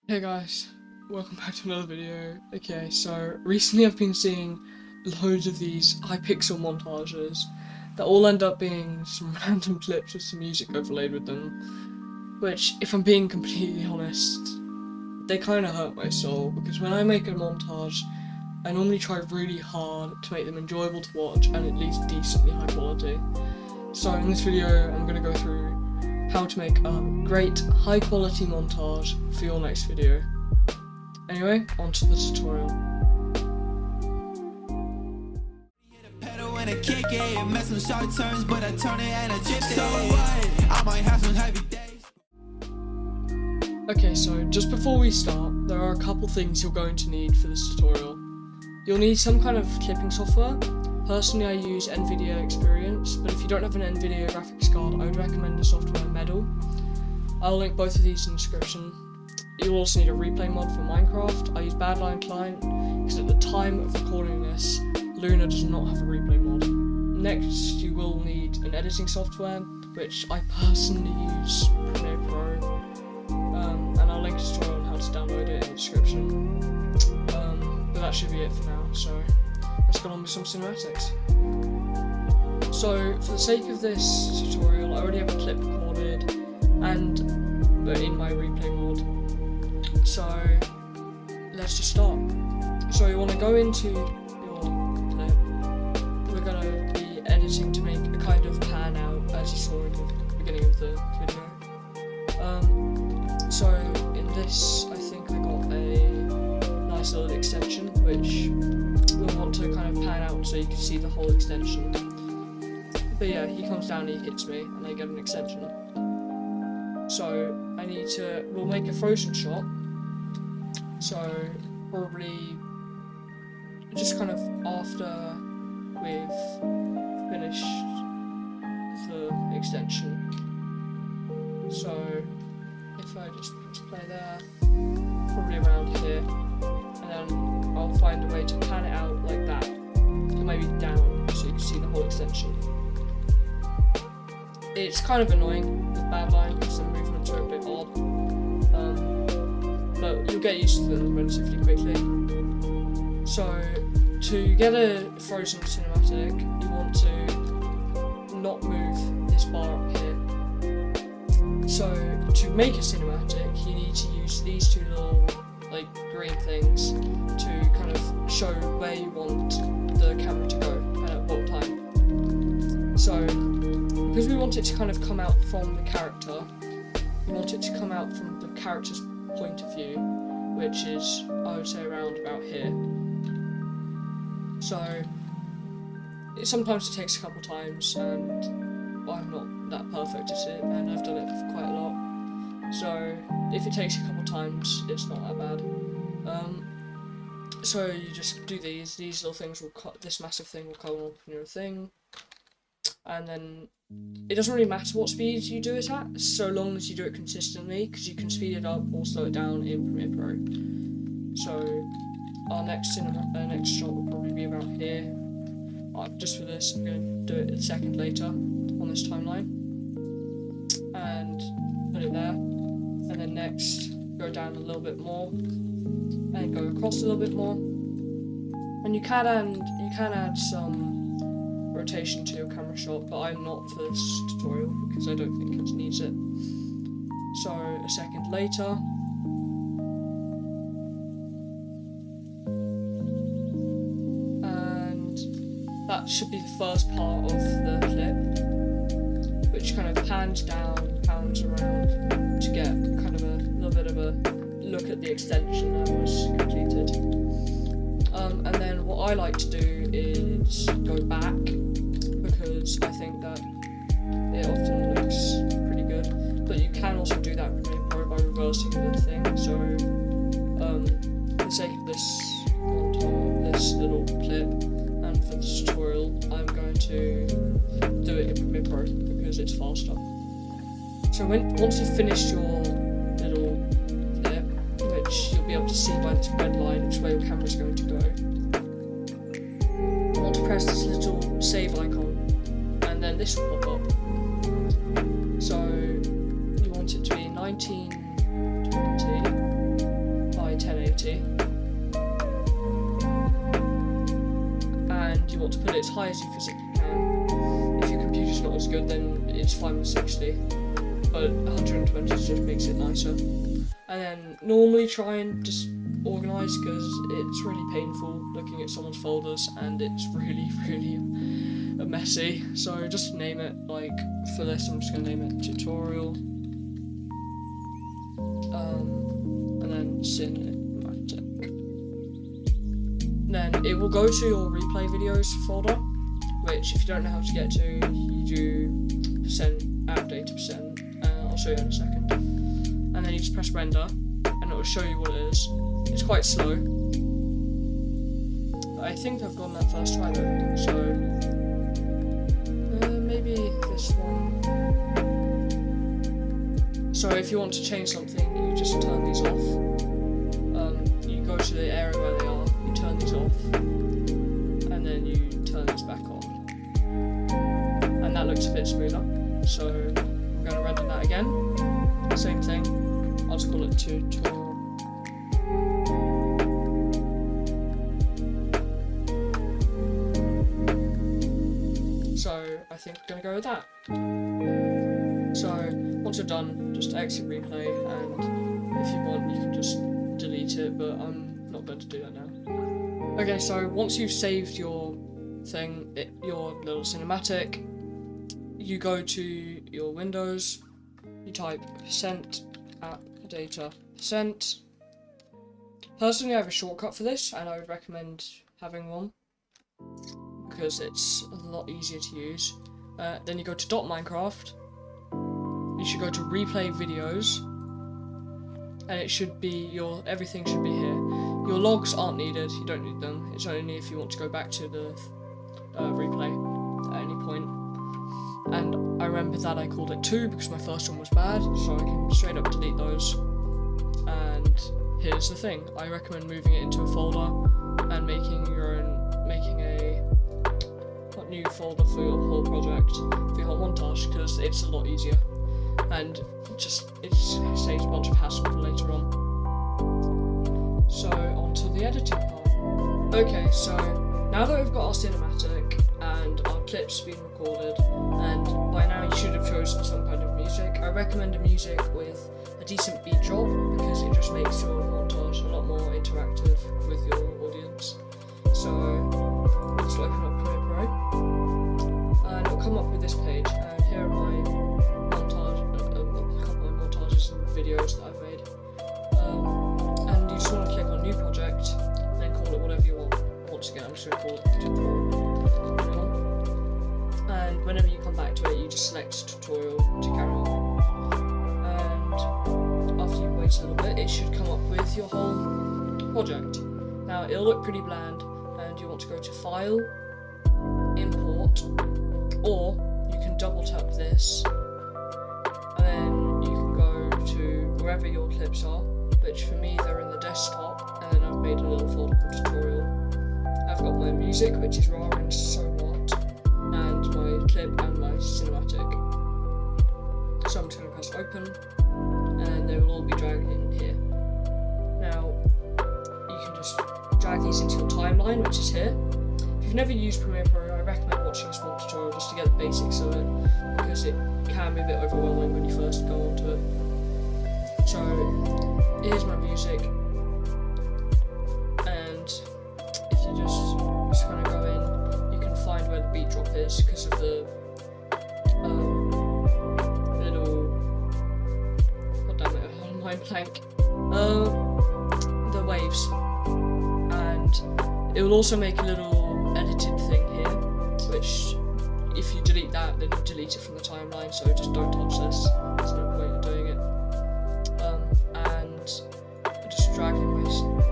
Hey guys, welcome back to another video. Okay, so recently I've been seeing loads of these iPixel montages that all end up being some random clips with some music overlaid with them, which, if I'm being completely honest, they kind of hurt my soul, because when I make a montage, I normally try really hard to make them enjoyable to watch and at least decently high quality. So in this video I'm going to go through how to make a great high quality montage for your next video. Anyway, on to the tutorial. Okay, so just before we start, there are a couple things you're going to need for this tutorial. You'll need some kind of clipping software. Personally, I use NVIDIA Experience, but if you don't have an NVIDIA graphics card, I would recommend the software Medal. I'll link both of these in the description. You'll also need a replay mod for Minecraft. I use Badline Client, because at the time of recording this, Luna does not have a replay mod. Next, you will need an editing software, which I personally use Premiere Pro, and I'll link a tutorial on how to download it in the description. But that should be it for now, so let's get on with some cinematics. So, for the sake of this tutorial, I already have a clip recorded and in my replay mod. So, let's just start. So, you want to go into your clip. We're going to be editing to make a kind of pan out, as you saw in the beginning of the video. So, in this, I think I got a nice little extension, which we'll want to kind of pan out so you can see the whole extension. But yeah, he comes down and he hits me, and I get an extension. So we'll make a frozen shot. So probably just kind of after we've finished the extension. So if I just press play there, probably around here, and then I'll find a way to pan it out like that, or maybe down so you can see the whole extension. It's kind of annoying with Badline because the movements are a bit odd, but you'll get used to them relatively quickly. So to get a frozen cinematic, you want to not move this bar up here. So to make a cinematic, you need to use these two little green things to kind of show where you want the camera to go and at what time. So because we want it to kind of come out from the character, we want it to come out from the character's point of view, which is, I would say, around about here. So sometimes it takes a couple times, and I'm not that perfect at it, and I've done it for quite a lot. So if it takes a couple times, it's not that bad. So you just do these little things will cut, this massive thing will come up in your thing, and then it doesn't really matter what speed you do it at, so long as you do it consistently, because you can speed it up or slow it down in Premiere Pro. So our next shot will probably be about here. Just for this, I'm going to do it a second later on this timeline, and put it there, and then next go down a little bit more, and go across a little bit more, and you can add some rotation to your camera shot, but I'm not for this tutorial because I don't think it needs it. So a second later, and that should be the first part of the clip, which kind of pans down, pans around to get kind of a little bit of a look at the extension that was completed. And then what I like to do is go back, because I think that it often looks pretty good, but you can also do that in Premiere Pro by reversing the thing. So for the sake of this little clip and for this tutorial, I'm going to do it in Premiere Pro because it's faster. So once you've finished your little clip, which you'll be able to see by this red line, which way your camera is going to go, you want to press this little save icon, and then this will pop up. So you want it to be 1920 want to put it as high as you physically can. If your computer's not as good, then it's fine with 60, but 120 just makes it nicer. And then normally try and just organise, because it's really painful looking at someone's folders and it's really, really messy. So just name it, like for this I'm just going to name it tutorial, and then cinematic. Then it will go to your replay videos folder, which if you don't know how to get to, you do %appdata%, I'll show you in a second. And then you just press render, and it will show you what it is. It's quite slow. I think I've gone that first try though, so maybe this one. So if you want to change something, you just turn these off. You go to the area where they are, you turn these off, and then you turn these back on. And that looks a bit smoother. So I'm going to render that again. Same thing. I'll just call it tutorial. So I think we're going to go with that. So once you're done, just exit replay, and if you want you can just delete it, but I'm not going to do that now. Okay, so once you've saved your thing, your little cinematic, you go to your Windows, you type %appdata%. Personally, I have a shortcut for this, and I would recommend having one because it's a lot easier to use. Then you go to .minecraft. You should go to replay videos, and it should be everything should be here. Your logs aren't needed; you don't need them. It's only if you want to go back to the replay at any point. And I remember that I called it 2 because my first one was bad, so I can straight up delete those. And here's the thing: I recommend moving it into a folder and making a new folder for your whole project, for your whole montage, because it's a lot easier, and it saves a bunch of hassle for later on. So on to the editing part. Okay, so now that we've got our cinematic and our clips being recorded, and by now you should have chosen some kind of music, I recommend a music with a decent beat drop, because it just makes your montage a lot more interactive with your audience. So let's open up Premiere Pro, and it'll come up with this page, and here are my montages and videos that I've made. And you just want to click on New Project, and then call it whatever you want. Once again, I'm just going to call it Tutorial. And whenever you come back to it, you just select Tutorial to carry on. And after you wait a little bit, it should come up with your whole project. Now, it'll look pretty bland, and you want to go to File, Import, or you can double tap this, and then you can go to wherever your clips are, which for me they're in the desktop, and then I've made a little folder called Tutorial. I've got my music, which is raw and so what, and my clip and my cinematic. So I'm just going to press open, and they will all be dragged in here. Now, you can just drag these into your timeline, which is here. If you've never used Premiere Pro, I recommend watching a small tutorial just to get the basics of it, because it can be a bit overwhelming when you first go onto it. So, here's my music, and if you just kind of go in, you can find where the beat drop is because of the little, god damn it, I'm mind blank, the waves, and it will also make a little edited thing here, which if you delete that, then you delete it from the timeline, so just don't touch this, there's no point in doing it. And I just drag in my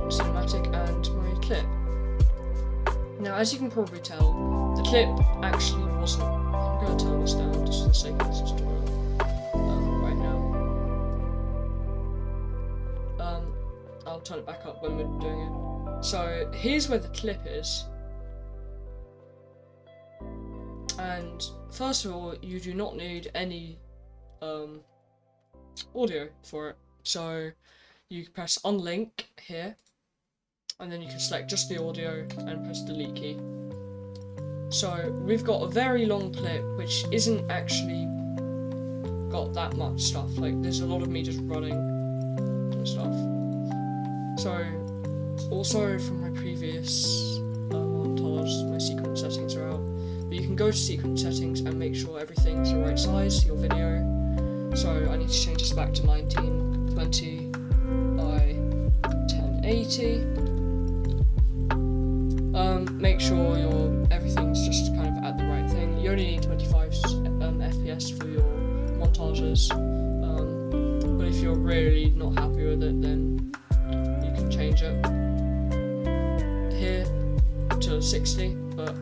cinematic and my clip. Now, as you can probably tell, the clip actually wasn't. I'm going to turn this down just for the sake of this tutorial right now. I'll turn it back up when we're doing it. So here's where the clip is. And first of all, you do not need any audio for it. So you can press unlink here, and then you can select just the audio and press delete key. So we've got a very long clip which isn't actually got that much stuff. Like there's a lot of me just running and stuff. So also from my previous montage, my sequence settings are out. But you can go to sequence settings and make sure everything's the right size for your video. So I need to change this back to 1920 by 1080. Make sure everything's just kind of at the right thing. You only need 25 FPS for your montages, but if you're really not happy with it, then you can change it here to 60. But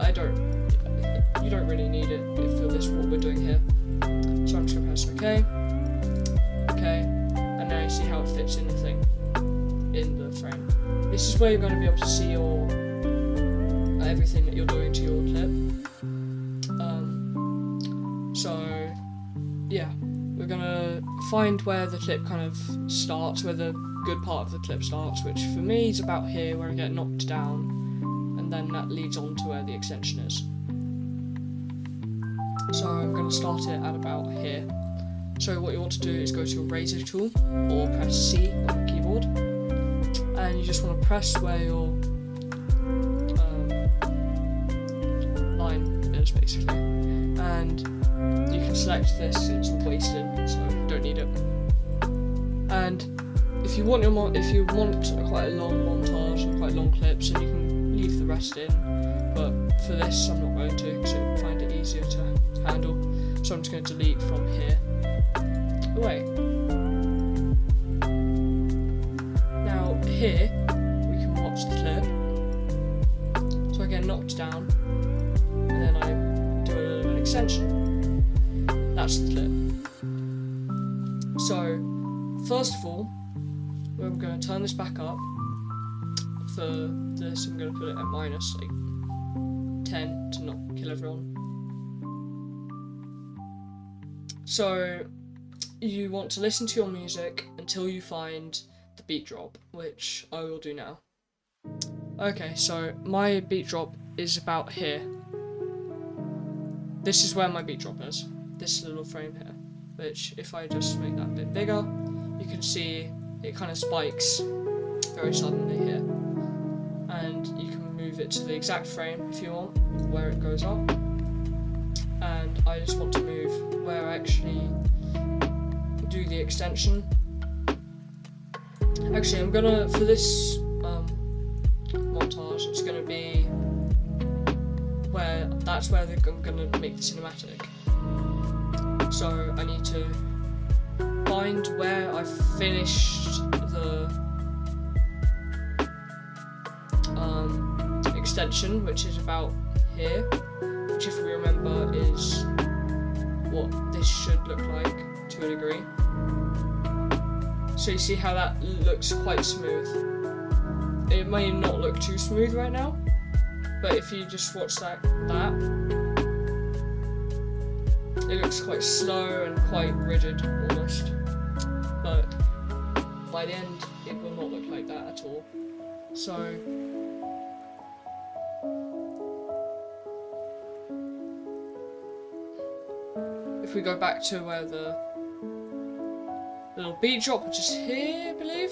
you don't really need it for this what we're doing here. So I'm just gonna press OK, and now you see how it fits in the thing, in the frame. This is where you're going to be able to see your everything that you're doing to your clip. So yeah, we're gonna find where the clip kind of starts, where the good part of the clip starts, which for me is about here, where I get knocked down, and then that leads on to where the extension is. So I'm gonna start it at about here. So what you want to do is go to your Razor tool, or press C on the keyboard, and you just want to press where your line is basically, and you can select this. It's wasted, so you don't need it. And if you want quite a long montage and quite long clips, then you can leave the rest in. But for this, I'm not going to, because I find it easier to handle. So I'm just going to delete from here away. Now here we can watch the clip. So I get knocked down, and then I do an extension. That's the clip. So first of all, we're going to turn this back up. For this, I'm going to put it at minus like 10 to not kill everyone. So you want to listen to your music until you find the beat drop, which I will do now. Okay, so my beat drop is about here. This is where my beat drop is. This little frame here, which if I just make that a bit bigger, you can see it kind of spikes very suddenly here. And you can move it to the exact frame if you want, where it goes up. And I just want to move where I actually do the extension. Actually, I'm gonna, for this montage, it's gonna be that's where I'm gonna make the cinematic. So I need to find where I've finished the extension, which is about here, which if we remember is what this should look like to a degree. So you see how that looks quite smooth. It may not look too smooth right now, but if you just watch that it looks quite slow and quite rigid almost. But by the end it will not look like that at all. So if we go back to where the little beat drop, which is here, I believe.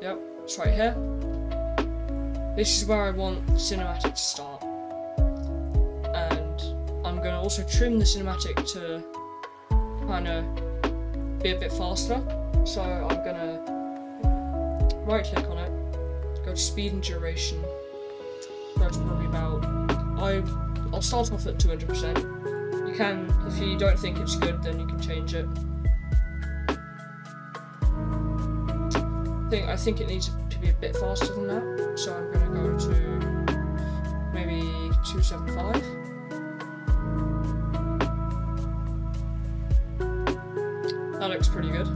Yep, it's right here. This is where I want the cinematic to start. And I'm going to also trim the cinematic to kind of be a bit faster. So I'm going to right click on it, go to speed and duration, go to probably about, I'll start off at 200%. You can, if you don't think it's good, then you can change it. I think it needs to be a bit faster than that, so I'm going to go to maybe 275. That looks pretty good.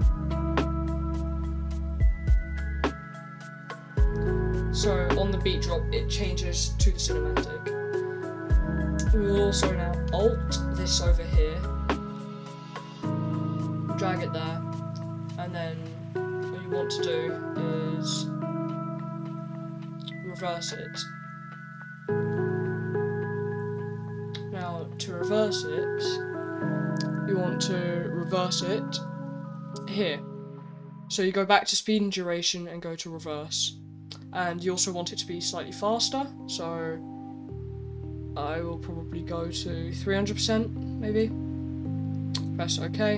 So on the beat drop, it changes to the cinematic. We will also now alt this over here, drag it there, and then what you want to do is reverse it to reverse it, you want to reverse it here. So you go back to speed and duration and go to reverse. And you also want it to be slightly faster, so I will probably go to 300% maybe. Press OK.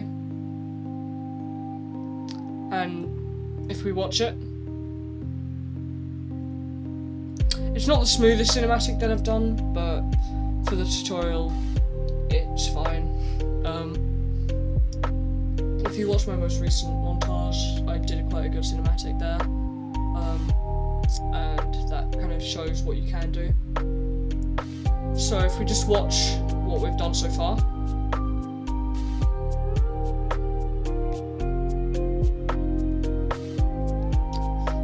And if we watch it, it's not the smoothest cinematic that I've done, but for the tutorial, it's fine. If you watch my most recent montage, I did quite a good cinematic there, and that kind of shows what you can do. So if we just watch what we've done so far.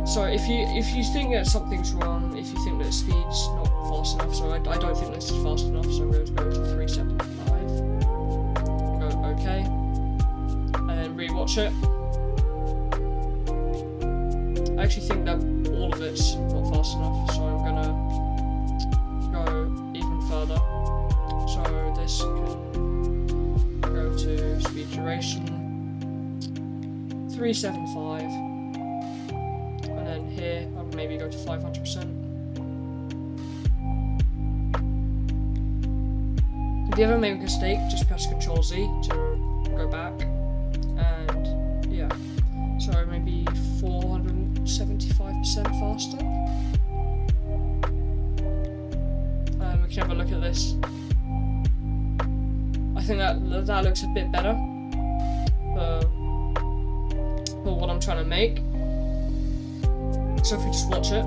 So if you think that something's wrong, if you think that speed's not fast enough, so I don't think this is fast enough, so I'm going to go to 375. Go OK. And then rewatch it. I actually think that all of it's not fast enough, so I'm gonna go even further. So this can go to speed duration 375, and then here I'll maybe go to 500%. If you ever make a mistake, just press Ctrl Z to go back, and yeah, so maybe 475% faster. We can have a look at this. I think that looks a bit better for what I'm trying to make. So if we just watch it.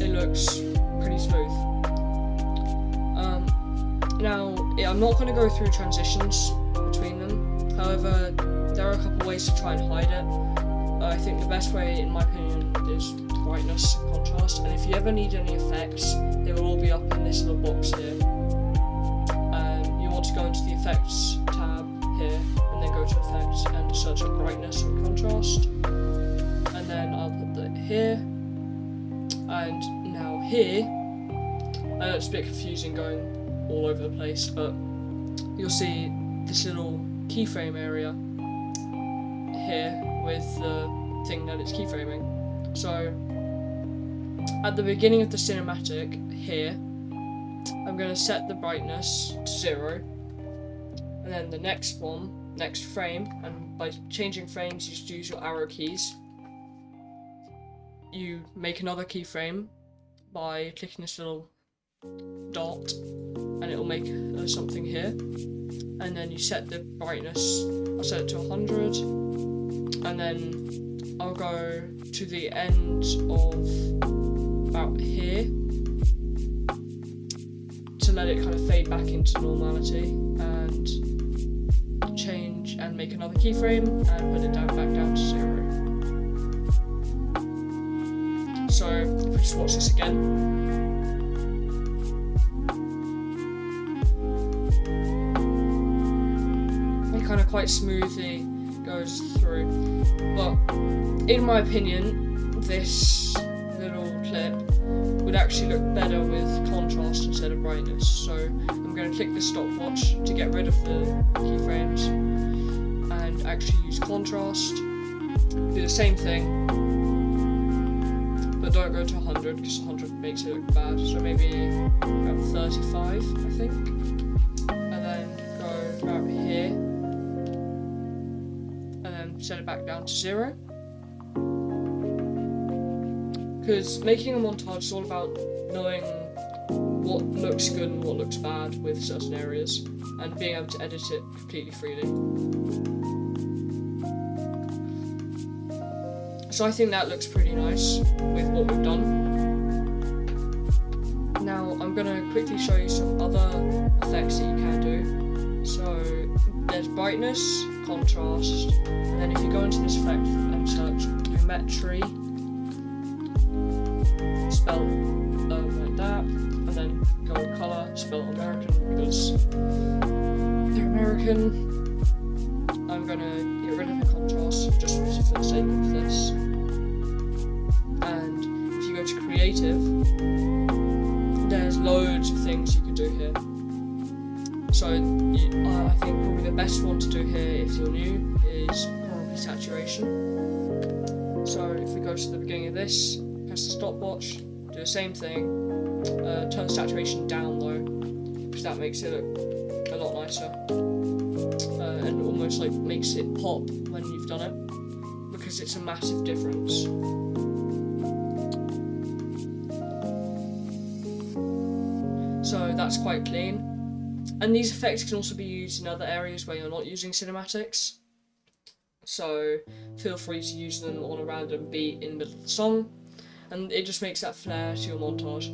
It looks pretty smooth. Now, I'm not going to go through transitions between them, however, there are a couple ways to try and hide it. I think the best way, in my opinion, is brightness and contrast, and if you ever need any effects, they will all be up in this little box here. You want to go into the effects tab here, and then go to effects and search for brightness and contrast, and then I'll put that here, and now here, I know it's a bit confusing going all over the place, but you'll see this little keyframe area here with the thing that it's keyframing. So at the beginning of the cinematic here, I'm going to set the brightness to 0, and then the next frame, and by changing frames you just use your arrow keys. You make another keyframe by clicking this little dot, and it will make something here, and then you set the brightness. I'll set it to 100, and then I'll go to the end of about here to let it kind of fade back into normality, and change and make another keyframe and put it back down to 0. So if we just watch this again. Kind of quite smoothly goes through, but in my opinion this little clip would actually look better with contrast instead of brightness, so I'm going to click the stopwatch to get rid of the keyframes and actually use contrast. Do the same thing, but don't go to 100 because 100 makes it look bad, so maybe about 35 I think, and then go about here, set it back down to 0. Because making a montage is all about knowing what looks good and what looks bad with certain areas, and being able to edit it completely freely. So I think that looks pretty nice with what we've done. Now I'm going to quickly show you some other effects that you can do. So there's brightness, contrast, and then if you go into this effect and search geometry, spell like that, and then go in colour, spell American because they're American. I'm going to get rid of the contrast just for the sake of this. And if you go to So I think probably the best one to do here if you're new is probably saturation. So if we go to the beginning of this, press the stopwatch, do the same thing, turn the saturation down though, because that makes it look a lot nicer, and almost like makes it pop when you've done it, because it's a massive difference. So that's quite clean. And these effects can also be used in other areas where you're not using cinematics. So feel free to use them on a random beat in the middle of the song, and it just makes that flair to your montage.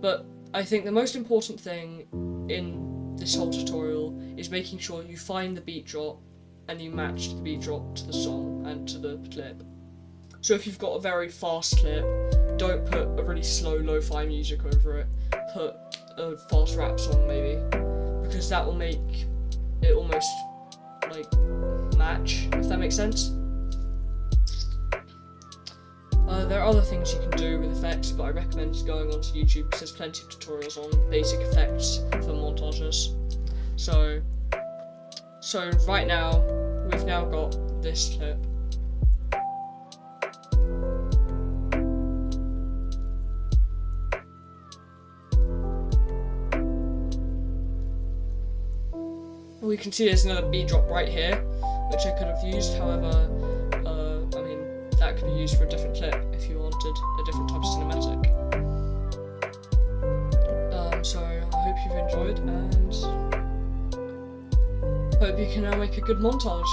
But I think the most important thing in this whole tutorial is making sure you find the beat drop and you match the beat drop to the song and to the clip. So if you've got a very fast clip, don't put a really slow lo-fi music over it. Put a fast rap song maybe, because that will make it almost like match, if that makes sense. There are other things you can do with effects, but I recommend going onto YouTube because there's plenty of tutorials on basic effects for montages. So right now, we've now got this clip. We can see there's another beat drop right here, which I could have used, however, I mean, that could be used for a different clip if you wanted a different type of cinematic. So I hope you've enjoyed, and hope you can now make a good montage.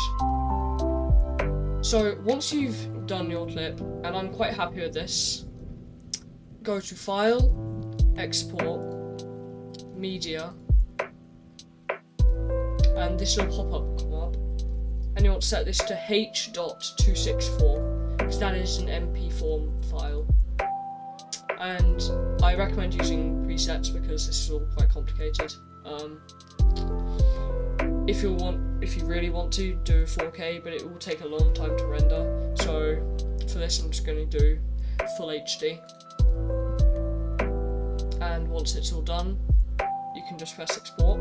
So once you've done your clip, and I'm quite happy with this, go to File, Export, Media, and this will come up, and you want to set this to H.264 because that is an MP4 file, and I recommend using presets because this is all quite complicated. If you really want to do 4K, but it will take a long time to render, so for this I'm just going to do full HD, and once it's all done you can just press export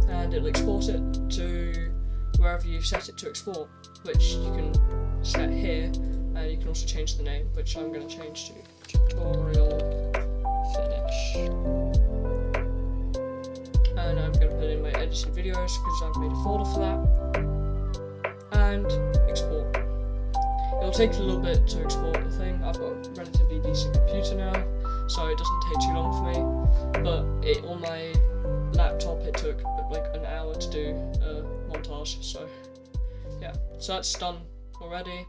and it'll export it to wherever you've set it to export, which you can set here, and you can also change the name, which I'm going to change to tutorial finish, and I'm going to put in my edited videos because I've made a folder for that, and export. It'll take a little bit to export the thing. I've got a relatively decent computer now, so it doesn't take too long for me, but on my laptop it took like an hour to do a montage, so yeah, so that's done already.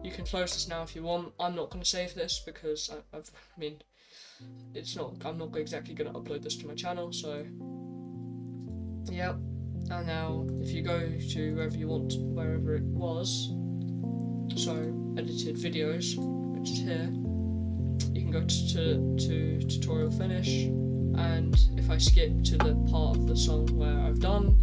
You can close this now if you want. I'm not going to save this because I mean I'm not exactly going to upload this to my channel, so yeah. And now if you go to wherever it was, so edited videos, which is here, you can go to tutorial finish, and if I skip to the part of the song where I've done,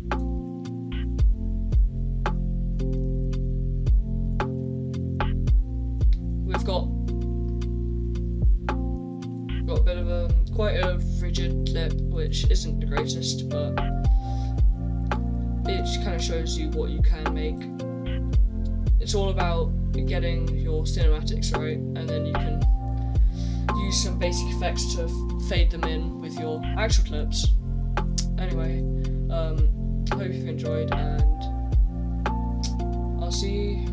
we've got a bit of quite a rigid clip, which isn't the greatest, but it kind of shows you what you can make. It's all about getting your cinematics right, and then you can use some basic effects to fade them in with your actual clips. Anyway, I hope you've enjoyed, and I'll see you